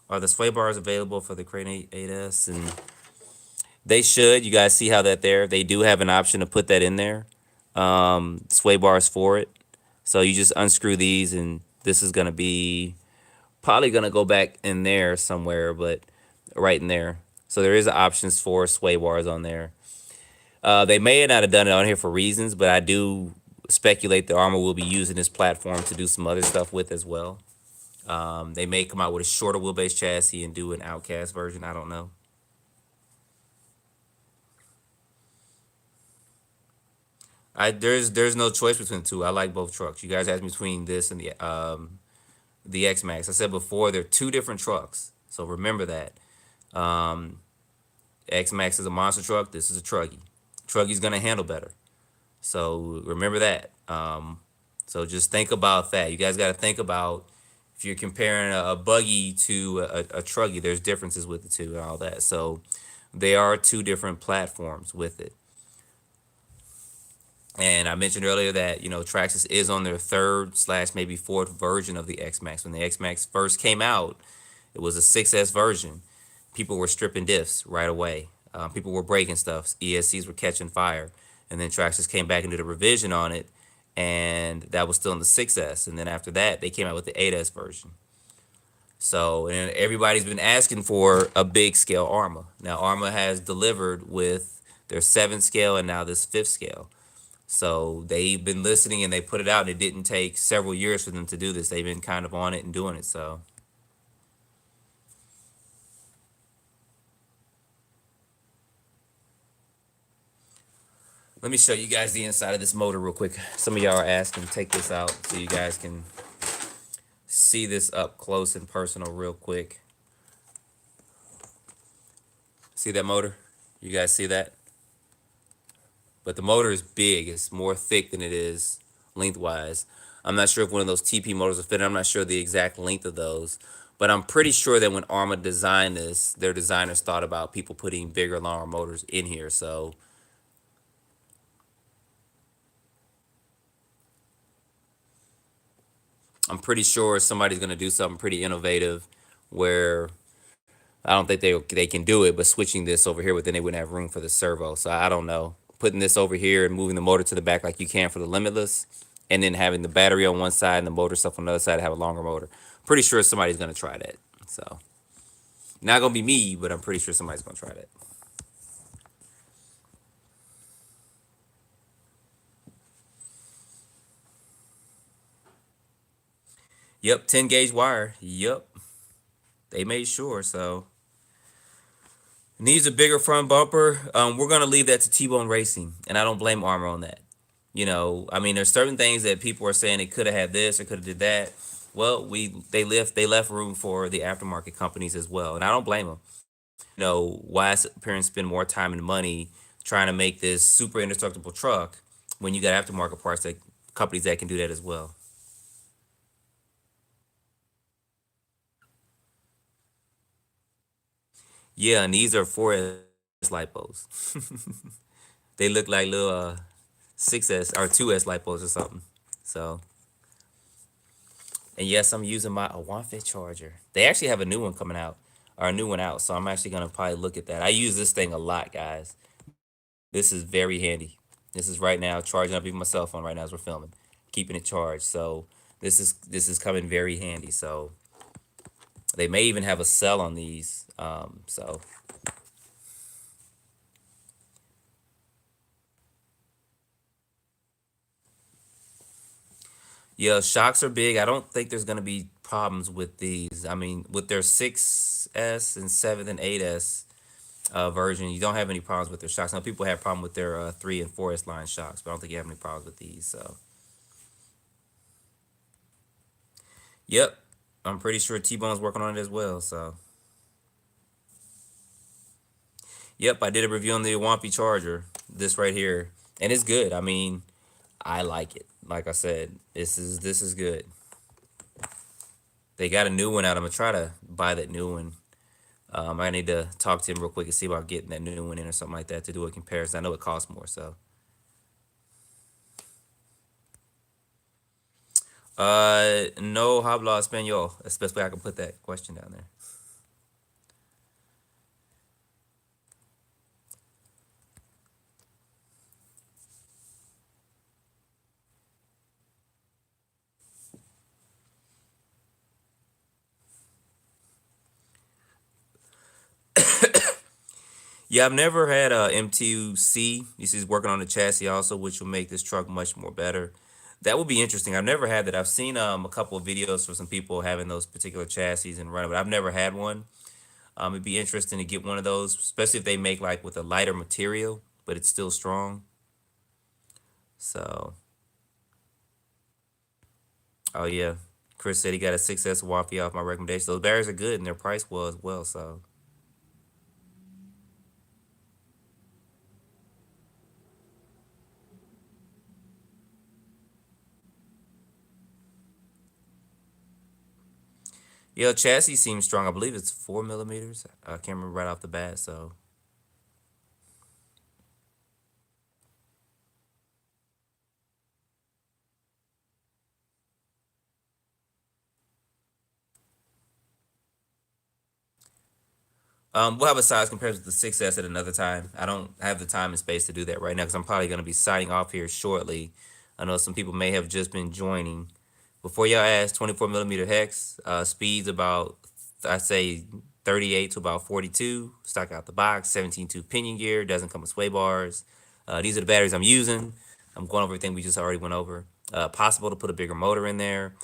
Are the sway bars available for the Kraton 8S? And they should. You guys see how that there? They do have an option to put that in there. Sway bars for it. So you just unscrew these, and this is gonna be probably gonna go back in there somewhere, but right in there. So there is options for sway bars on there. They may not have done it on here for reasons, but I do speculate that Arrma will be using this platform to do some other stuff with as well. They may come out with a shorter wheelbase chassis and do an Outcast version. I don't know. There's no choice between the two. I like both trucks. You guys asked me between this and the X Max. I said before they're two different trucks, so remember that. Um, X Max is a monster truck. This is a truggy. Truggy's gonna handle better. So remember that. So just think about that. You guys got to think about if you're comparing a buggy to a truggy. There's differences with the two and all that. So they are two different platforms with it. And I mentioned earlier that Traxxas is on their third slash maybe fourth version of the X Max. When the X Max first came out, it was a 6S version. People were stripping diffs right away. People were breaking stuff. ESCs were catching fire. And then Traxxas came back and did a revision on it, and that was still in the 6S. And then after that, they came out with the 8S version. So, and everybody's been asking for a big scale Arrma. Now, Arrma has delivered with their 7th scale and now this 5th scale. So they've been listening and they put it out, and it didn't take several years for them to do this. They've been kind of on it and doing it. So let me show you guys the inside of this motor real quick. Some of y'all are asking to take this out so you guys can see this up close and personal real quick. See that motor? You guys see that? But the motor is big. It's more thick than it is lengthwise. I'm not sure if one of those TP motors will fit. I'm not sure the exact length of those. But I'm pretty sure that when Arrma designed this, their designers thought about people putting bigger, longer motors in here. So I'm pretty sure somebody's going to do something pretty innovative where I don't think they can do it, but switching this over here, but then they wouldn't have room for the servo. So I don't know. Putting this over here and moving the motor to the back like you can for the Limitless, and then having the battery on one side and the motor stuff on the other side to have a longer motor. Pretty sure somebody's gonna try that. So not gonna be me, but I'm pretty sure somebody's gonna try that. Yep, 10 gauge wire. Yep, they made sure. So needs a bigger front bumper. We're gonna leave that to T-Bone Racing, and I don't blame Arrma on that. I mean, there's certain things that people are saying it could have had this or could have did that. Well, they left room for the aftermarket companies as well, and I don't blame them. Why sit parents spend more time and money trying to make this super indestructible truck when you got aftermarket parts that companies that can do that as well? Yeah, and these are 4S lipos. They look like little 6S or 2S lipos or something. So, and yes, I'm using my Awanfit charger. They actually have a new one coming out, or a new one out. So I'm actually gonna probably look at that. I use this thing a lot, guys. This is very handy. This is right now charging up even my cell phone right now as we're filming, keeping it charged. So this is coming very handy. So they may even have a sell on these. So yeah, shocks are big. I don't think there's gonna be problems with these. I mean, with their 6S and 7 and 8S version, you don't have any problems with their shocks. Now people have problem with their 3 and 4S line shocks, but I don't think you have any problems with these. So yep, I'm pretty sure T-Bone's working on it as well. So yep, I did a review on the Wampy charger, this right here, and it's good. I mean, I like it. Like I said, this is good. They got a new one out. I'm gonna try to buy that new one. I need to talk to him real quick and see about getting that new one in or something like that to do a comparison. I know it costs more, so. No habla español. Especially I can put that question down there. Yeah, I've never had a M2C. He's working on the chassis also, which will make this truck much more better. That would be interesting. I've never had that. I've seen a couple of videos for some people having those particular chassis and running, but I've never had one. It'd be interesting to get one of those, especially if they make like with a lighter material, but it's still strong. So, oh yeah, Chris said he got a 6S Wampy off my recommendation. Those batteries are good and their price well as well. So, yeah, chassis seems strong. I believe it's 4 millimeters. I can't remember right off the bat. So, we'll have a size comparison with the 6S at another time. I don't have the time and space to do that right now because I'm probably going to be signing off here shortly. I know some people may have just been joining. Before y'all ask, 24 millimeter hex, speeds about, I say 38 to about 42. Stock out the box, 17.2 pinion gear, doesn't come with sway bars. These are the batteries I'm using. I'm going over everything we just already went over. Possible to put a bigger motor in there.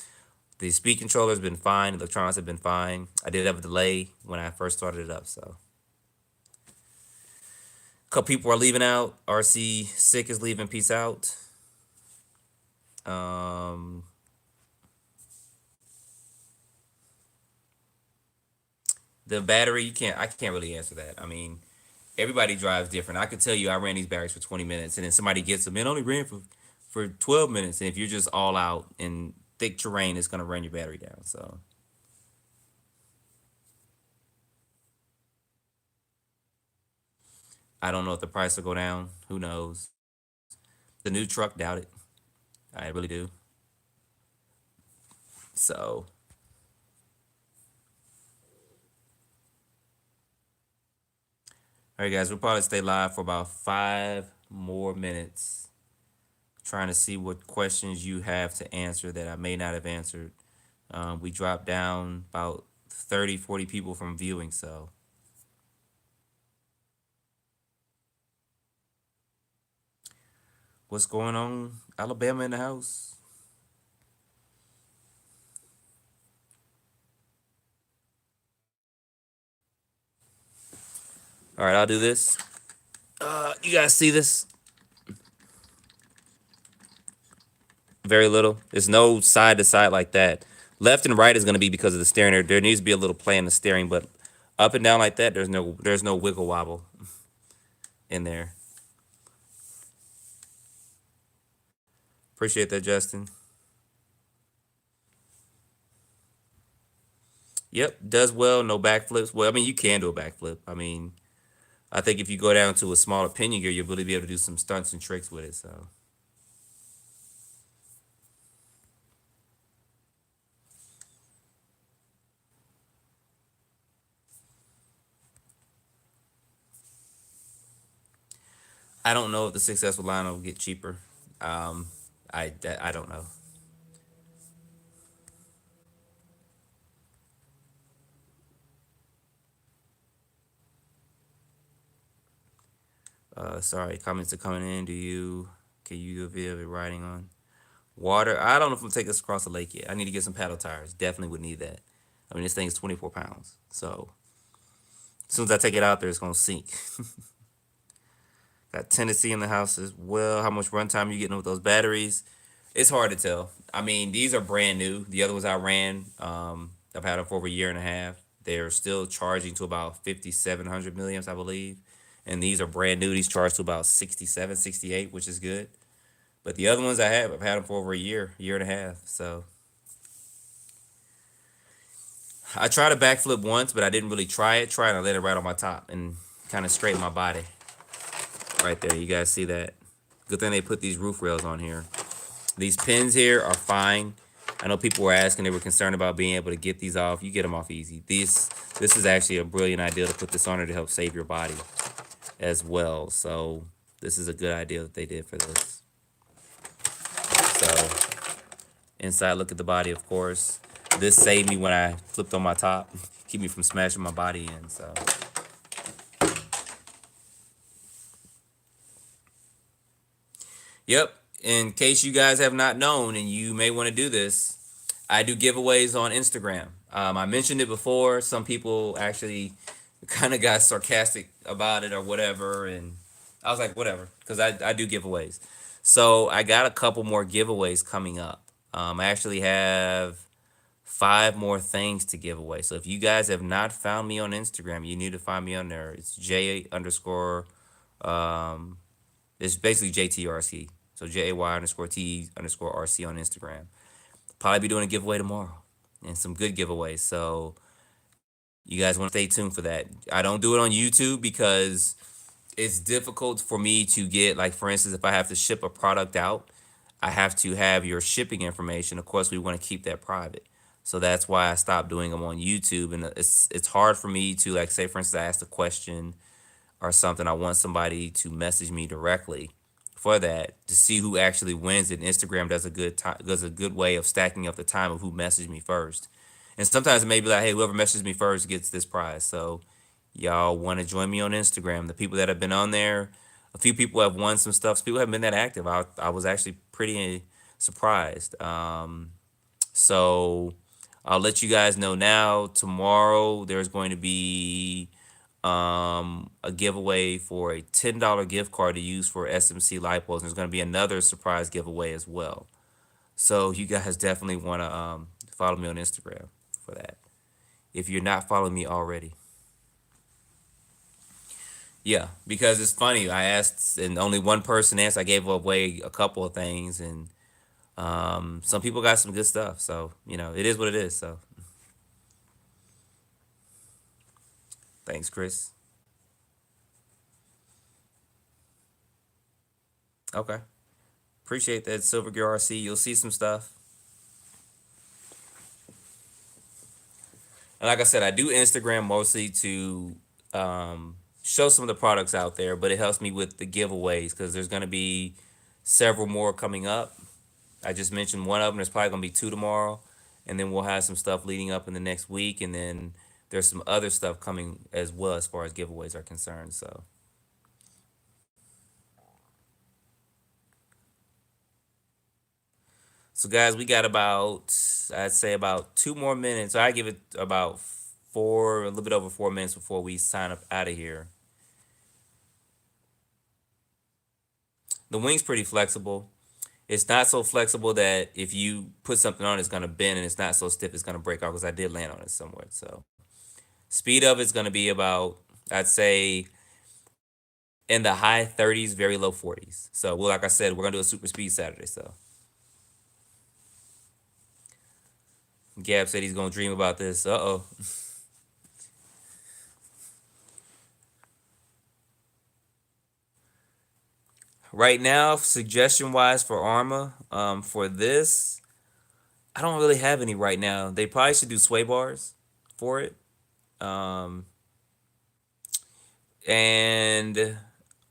The speed controller's been fine. Electronics have been fine. I did have a delay when I first started it up, so. A couple people are leaving out. RC Sick is leaving. Peace out. Um, The battery, you can't. I can't really answer that. I mean, everybody drives different. I could tell you, I ran these batteries for 20 minutes, and then somebody gets them. It only ran for 12 minutes, and if you're just all out in thick terrain, it's gonna run your battery down. So I don't know if the price will go down. Who knows? The new truck, doubt it. I really do. So, all right, guys, we'll probably stay live for about 5 more minutes, trying to see what questions you have to answer that I may not have answered. We dropped down about 30, 40 people from viewing. So, what's going on? Alabama in the house. All right, I'll do this. You guys see this? Very little. There's no side to side like that. Left and right is going to be because of the steering. There needs to be a little play in the steering, but up and down like that, there's no wiggle wobble in there. Appreciate that, Justin. Yep, does well. No backflips. Well, I mean, you can do a backflip. I mean, I think if you go down to a smaller pinion gear, you'll really be able to do some stunts and tricks with it. So I don't know if the successful line will get cheaper. Um, I don't know. Sorry, comments are coming in. Can you do a video of it riding on water? I don't know if I'm gonna take this across the lake yet. I need to get some paddle tires. Definitely would need that. I mean, this thing is 24 pounds. So as soon as I take it out there, it's gonna sink. Got Tennessee in the house as well. How much runtime you getting with those batteries? It's hard to tell. I mean, these are brand new. The other ones I ran, I've had them for over a year and a half. They're still charging to about 5,700 milliamps, I believe. And these are brand new. These charge to about 67, 68, which is good. But the other ones I've had them for over a year and a half. So I tried a backflip once, but I didn't really try it. Try it, and I let it right on my top and kind of straighten my body. Right there, you guys see that? Good thing they put these roof rails on here. These pins here are fine. I know people were asking, they were concerned about being able to get these off. You get them off easy. This is actually a brilliant idea to put this on there to help save your body as well. So this is a good idea that they did for this. So inside look at the body, of course. This saved me when I flipped on my top. Keep me from smashing my body in. So yep. In case you guys have not known and you may want to do this, I do giveaways on Instagram. I mentioned it before. Some people actually kind of got sarcastic about it or whatever. And I was like, whatever, because I do giveaways. So I got a couple more giveaways coming up. I actually have 5 more things to give away. So if you guys have not found me on Instagram, you need to find me on there. It's J underscore, it's basically JTRC. So JAY underscore T underscore RC on Instagram. Probably be doing a giveaway tomorrow and some good giveaways. So you guys want to stay tuned for that. I don't do it on YouTube because it's difficult for me to get, like, for instance, if I have to ship a product out, I have to have your shipping information. Of course, we want to keep that private. So that's why I stopped doing them on YouTube. And it's hard for me to, like, say, for instance, I asked a question or something. I want somebody to message me directly for that to see who actually wins it. And Instagram does a good way of stacking up the time of who messaged me first. And sometimes it may be like, hey, whoever messaged me first gets this prize. So y'all want to join me on Instagram. The people that have been on there, a few people have won some stuff. Some people haven't been that active. I was actually pretty surprised. So I'll let you guys know now. Tomorrow there's going to be a giveaway for a $10 gift card to use for SMC lipos. And there's going to be another surprise giveaway as well. So you guys definitely want to follow me on Instagram for that. if you're not following me already. Yeah, because it's funny. I asked, and only one person answered. I gave away a couple of things, and some people got some good stuff. So it is what it is. So thanks, Chris. Okay, appreciate that, Silver Gear RC. You'll see some stuff. And like I said, I do Instagram mostly to show some of the products out there, but it helps me with the giveaways because there's going to be several more coming up. I just mentioned one of them. There's probably going to be two tomorrow, and then we'll have some stuff leading up in the next week, and then there's some other stuff coming as well as far as giveaways are concerned. So guys, we got about, I'd say about 2 more minutes. So I give it about a little bit over 4 minutes before we sign up out of here. The wing's pretty flexible. It's not so flexible that if you put something on, it's gonna bend, and it's not so stiff it's gonna break off. Because I did land on it somewhere. So speed of it's gonna be about, I'd say, in the high 30s, very low 40s. So well, like I said, we're gonna do a super speed Saturday. So Gab said he's gonna dream about this. Uh-oh. Right now, suggestion wise for Arrma, for this, I don't really have any right now. They probably should do sway bars for it. Um, and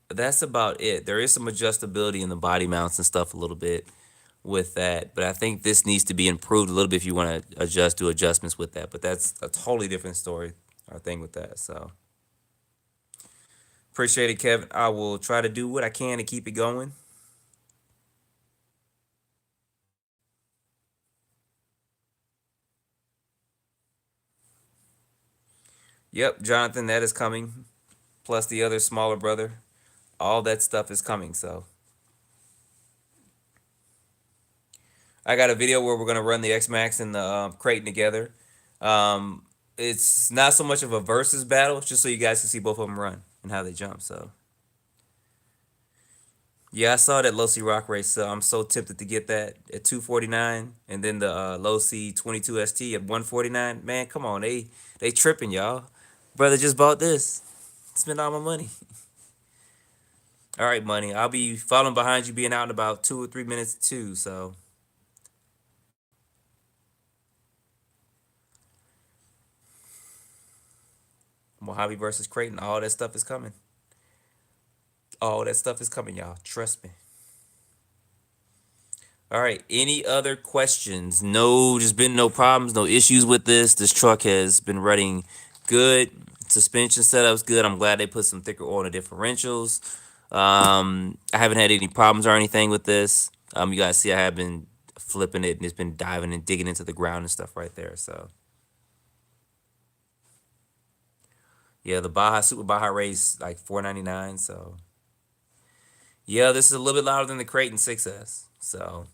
that's about it. There is some adjustability in the body mounts and stuff a little bit with that, but I think this needs to be improved a little bit if you want to do adjustments with that. But that's a totally different story or thing with that. So appreciate it, Kevin. I will try to do what I can to keep it going. Yep, Jonathan, that is coming. Plus the other smaller brother. All that stuff is coming. So I got a video where we're gonna run the X Max and the Kraton together. Um, it's not so much of a versus battle, just so you guys can see both of them run and how they jump. So yeah, I saw that low C rock race. So I'm so tempted to get that at 249, and then the low C 22 ST at 149. Man, come on, they tripping, y'all. Brother just bought this. Spent all my money. All right, money. I'll be following behind you, being out in about 2 or 3 minutes too. So Mojave versus Creighton, all that stuff is coming. All that stuff is coming, y'all. Trust me. All right. Any other questions? No, there's been no problems, no issues with this. This truck has been running good. Suspension setup's good. I'm glad they put some thicker oil in the differentials. I haven't had any problems or anything with this. You guys see I have been flipping it and it's been diving and digging into the ground and stuff right there. So yeah, the Baja Super Baja race like 499. So yeah, this is a little bit louder than the Kraton 6S. So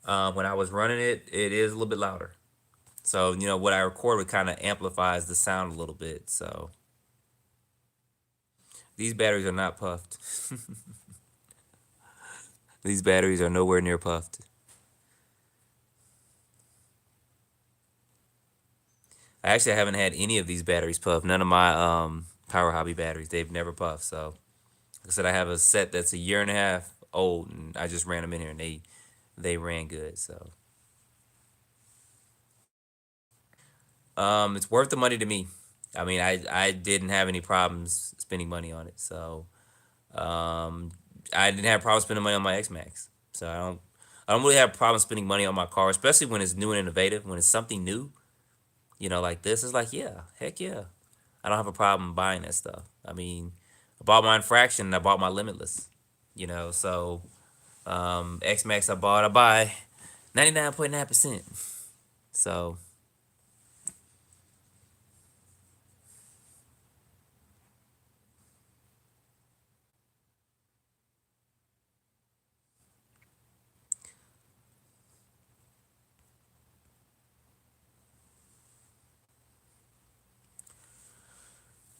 when I was running it, it is a little bit louder. So what I record, it kind of amplifies the sound a little bit. So these batteries are not puffed. These batteries are nowhere near puffed. I actually haven't had any of these batteries puffed. None of my Power Hobby batteries. They've never puffed. So like I said, I have a set that's a year and a half old, and I just ran them in here, and they ran good. So it's worth the money to me. I mean, I didn't have any problems spending money on it. So um, I didn't have problems spending money on my X Max. So I don't really have problems spending money on my car, especially when it's new and innovative. When it's something new, like this, it's like, yeah, heck yeah. I don't have a problem buying that stuff. I mean, I bought my infraction and I bought my limitless. So X Max I buy 99.9%. So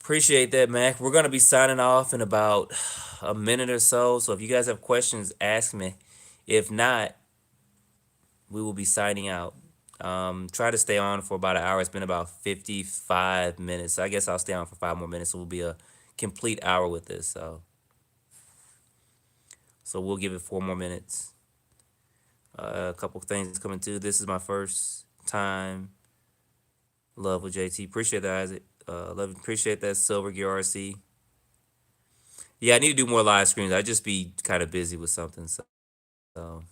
Appreciate that, Mac. We're gonna be signing off in about a minute or so. So if you guys have questions, ask me. If not, we will be signing out. Try to stay on for about an hour. It's been about 55 minutes. So I guess I'll stay on for 5 more minutes. So we'll be a complete hour with this. So we'll give it 4 more minutes. A couple things coming too. This is my first time. Love with Jaytee. Appreciate that, Isaac. Love appreciate that Silver Gear RC. Yeah, I need to do more live streams. I just be kind of busy with something. So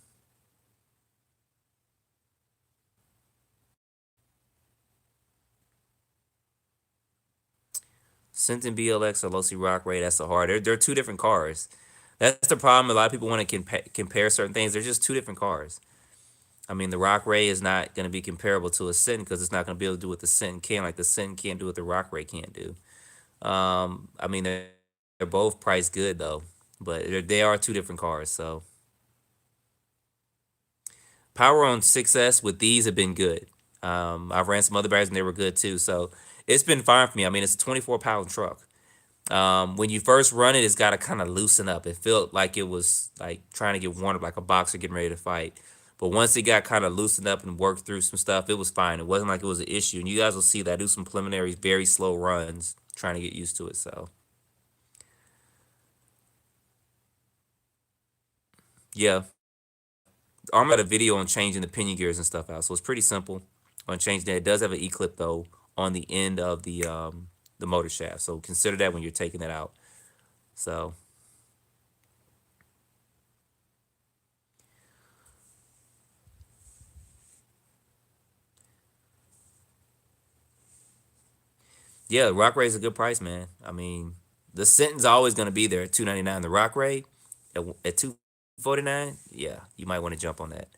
Sinton BLX or Losi Rock Ray, that's the hard. They're two different cars. That's the problem. A lot of people want to compare certain things. They're just two different cars. I mean, the Rock Ray is not going to be comparable to a Sin because it's not going to be able to do what the Sin can. Like the Sin can't do what the Rock Ray can't do. I mean, they're both priced good though, but they are two different cars. So power on 6S with these have been good. I've ran some other batteries and they were good too. So it's been fine for me. I mean, it's a 24-pound truck. When you first run it, it's got to kind of loosen up. It felt like it was like trying to get warmed up like a boxer getting ready to fight. But once it got kind of loosened up and worked through some stuff, it was fine. It wasn't like it was an issue. And you guys will see that I do some preliminary, very slow runs trying to get used to it. So, yeah. Arrma got a video on changing the pinion gears and stuff out. So it's pretty simple on changing that. It does have an E-clip, though, on the end of the motor shaft. So consider that when you're taking it out. So, yeah, Rock Ray is a good price, man. I mean, the Sentin's always going to be there at $299. The Rock Ray at $249, yeah, you might want to jump on that.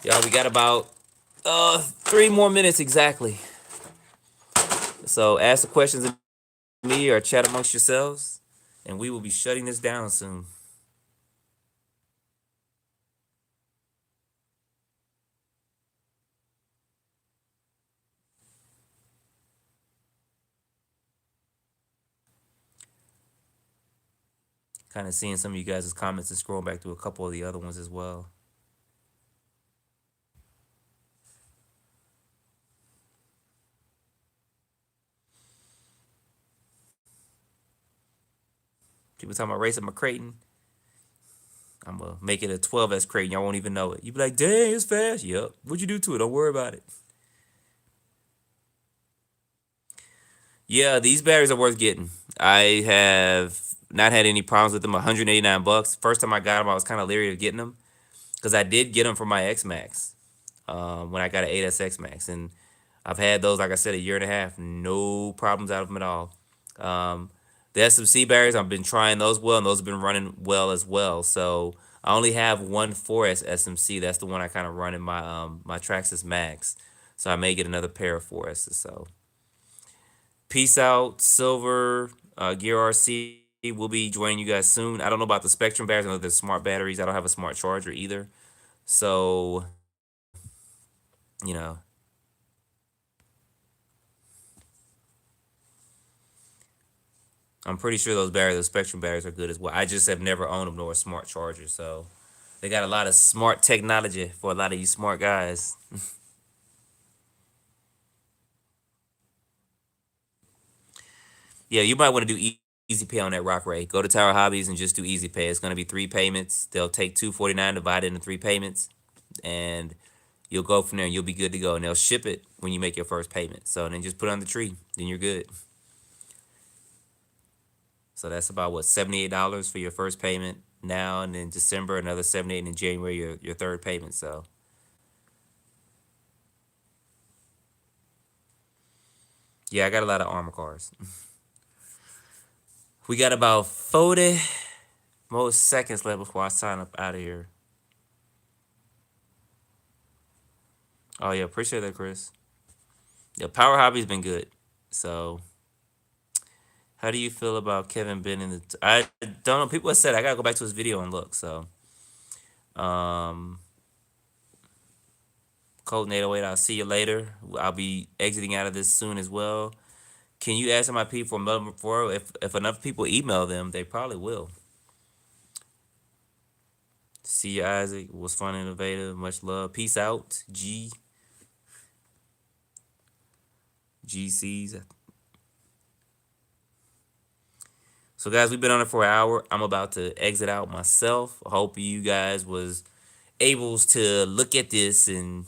Y'all, we got about 3 more minutes exactly. So ask the questions of me or chat amongst yourselves, and we will be shutting this down soon. Kind of seeing some of you guys' comments and scrolling back through a couple of the other ones as well. People talking about racing my Kraton. I'm gonna make it a 12S Kraton. Y'all won't even know it. You be like, dang, it's fast. Yep. What'd you do to it? Don't worry about it. Yeah, these batteries are worth getting. I have not had any problems with them. $189. First time I got them, I was kind of leery of getting them because I did get them for my X Max when I got an 8S X Max, and I've had those, like I said, a year and a half. No problems out of them at all. The SMC batteries, I've been trying those well, and those have been running well as well. So I only have one 4S SMC. That's the one I kind of run in my Traxxas Max. So I may get another pair of 4Ss. So peace out, Silver, Gear RC. We'll be joining you guys soon. I don't know about the Spectrum batteries. I know there's smart batteries. I don't have a smart charger either. So, you know, I'm pretty sure those batteries, the Spectrum batteries, are good as well. I just have never owned them nor a smart charger. So they got a lot of smart technology for a lot of you smart guys. Yeah, you might want to do easy pay on that Rock Ray. Go to Tower Hobbies and just do easy pay. It's going to be 3 payments. They'll take $249, divide it into 3 payments, and you'll go from there and you'll be good to go. And they'll ship it when you make your first payment. So then just put it on the tree. Then you're good. So that's about what, $78 for your first payment now, and in December another 78, and in January your third payment. So yeah, I got a lot of Arrma cars. We got about 40 more seconds left before I sign up out of here. Oh yeah, appreciate that, Chris. Yeah, Power Hobby's been good. So how do you feel about Kevin Ben in the? I don't know. People have said I gotta go back to his video and look. So, Code 808. I'll see you later. I'll be exiting out of this soon as well. Can you ask MIP for another referral? If enough people email them, they probably will. See you, Isaac. It was fun and innovative. Much love. Peace out. GCs. So guys, we've been on it for an hour. I'm about to exit out myself. I hope you guys was able to look at this and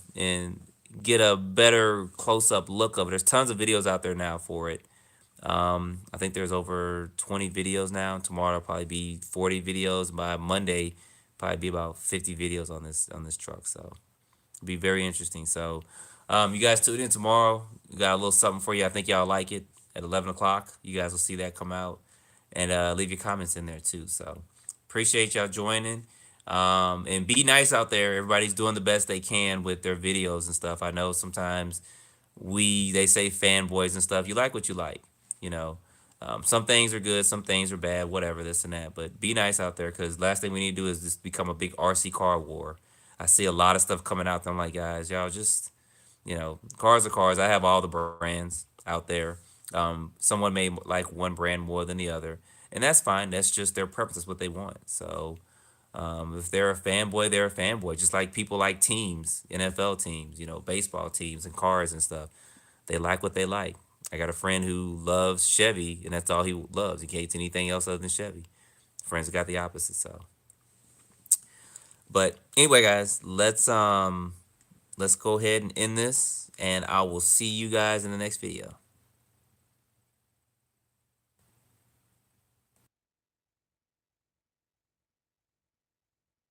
get a better close-up look of it. There's tons of videos out there now for it. I think there's over 20 videos now. Tomorrow will probably be 40 videos. By Monday, probably be about 50 videos on this truck. So it'll be very interesting. So you guys tune in tomorrow. We got a little something for you. I think y'all like it at 11 o'clock. You guys will see that come out. And leave your comments in there too. So appreciate y'all joining. And be nice out there. Everybody's doing the best they can with their videos and stuff. I know sometimes they say fanboys and stuff. You like what you like, you know. Some things are good, some things are bad, whatever, this and that. But be nice out there, because last thing we need to do is just become a big RC car war. I see a lot of stuff coming out there. I'm like, guys, y'all just, cars are cars. I have all the brands out there. Someone may like one brand more than the other, and that's fine. That's just their preference. That's what they want. So if they're a fanboy, they're a fanboy. Just like people like teams, NFL teams, baseball teams and cars and stuff. They like what they like. I got a friend who loves Chevy, and that's all he loves. He hates anything else other than Chevy. Friends got the opposite. So, but anyway, guys, let's go ahead and end this, and I will see you guys in the next video.